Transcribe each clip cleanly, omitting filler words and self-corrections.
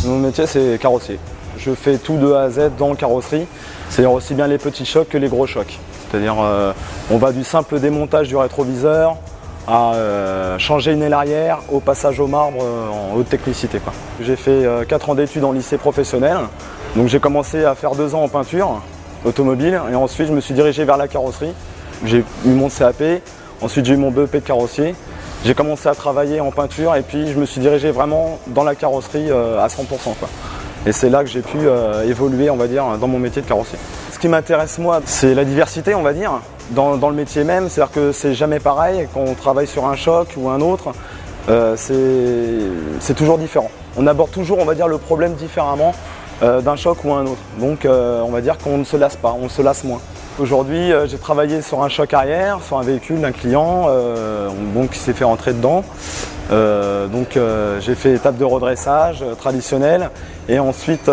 Mon métier, c'est carrossier. Je fais tout de A à Z dans la carrosserie, c'est-à-dire aussi bien les petits chocs que les gros chocs. C'est-à-dire on va du simple démontage du rétroviseur à changer une aile arrière au passage au marbre en haute technicité, quoi. J'ai fait 4 ans d'études en lycée professionnel, donc j'ai commencé à faire 2 ans en peinture automobile et ensuite je me suis dirigé vers la carrosserie. J'ai eu mon CAP, ensuite j'ai eu mon BEP de carrossier. J'ai commencé à travailler en peinture et puis je me suis dirigé vraiment dans la carrosserie à 100%, quoi. Et c'est là que j'ai pu évoluer, on va dire, dans mon métier de carrossier. Ce qui m'intéresse moi, c'est la diversité, on va dire, dans le métier même. C'est-à-dire que c'est jamais pareil quand on travaille sur un choc ou un autre. C'est toujours différent. On aborde toujours, on va dire, le problème différemment d'un choc ou un autre. Donc on va dire qu'on ne se lasse pas, on se lasse moins. Aujourd'hui, j'ai travaillé sur un choc arrière, sur un véhicule d'un client qui s'est fait rentrer dedans. J'ai fait étape de redressage traditionnelle et ensuite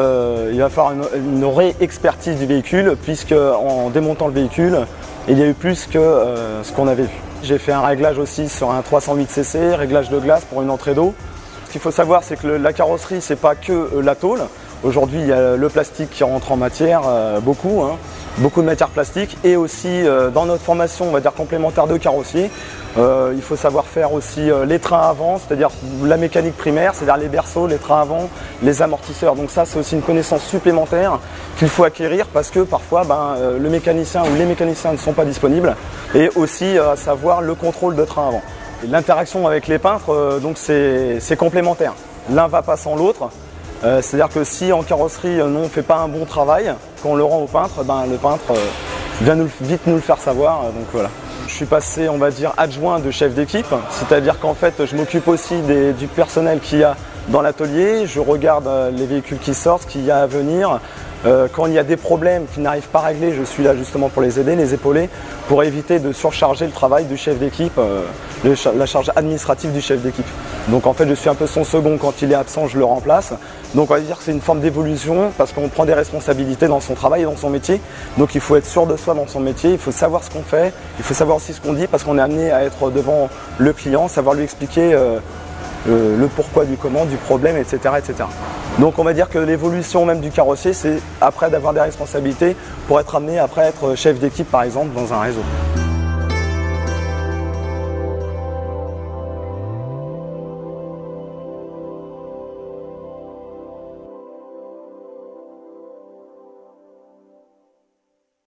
il va falloir une réexpertise du véhicule puisque en démontant le véhicule, il y a eu plus que ce qu'on avait vu. J'ai fait un réglage aussi sur un 308cc, réglage de glace pour une entrée d'eau. Ce qu'il faut savoir, c'est que la carrosserie, c'est pas que la tôle. Aujourd'hui, il y a le plastique qui rentre en matière, beaucoup de matière plastique. Et aussi, dans notre formation, on va dire complémentaire de carrossier, il faut savoir faire aussi les trains avant, c'est-à-dire la mécanique primaire, c'est-à-dire les berceaux, les trains avant, les amortisseurs. Donc ça, c'est aussi une connaissance supplémentaire qu'il faut acquérir parce que parfois, le mécanicien ou les mécaniciens ne sont pas disponibles. Et aussi, à savoir le contrôle de train avant. L'interaction avec les peintres, donc c'est complémentaire. L'un va pas sans l'autre. C'est-à-dire que si en carrosserie on ne fait pas un bon travail, quand on le rend au peintre, le peintre vient vite nous le faire savoir. Donc voilà. Je suis passé, on va dire, adjoint de chef d'équipe, c'est-à-dire qu'en fait je m'occupe aussi du personnel qu'il y a dans l'atelier, je regarde les véhicules qui sortent, ce qu'il y a à venir. Quand il y a des problèmes qu'ils n'arrivent pas à régler, je suis là justement pour les aider, les épauler, pour éviter de surcharger le travail du chef d'équipe, la charge administrative du chef d'équipe. Donc en fait je suis un peu son second, quand il est absent je le remplace. Donc on va dire que c'est une forme d'évolution parce qu'on prend des responsabilités dans son travail et dans son métier. Donc il faut être sûr de soi dans son métier, il faut savoir ce qu'on fait, il faut savoir aussi ce qu'on dit parce qu'on est amené à être devant le client, savoir lui expliquer le pourquoi du comment, du problème, etc., etc. Donc on va dire que l'évolution même du carrossier, c'est après d'avoir des responsabilités pour être amené après à être chef d'équipe par exemple dans un réseau.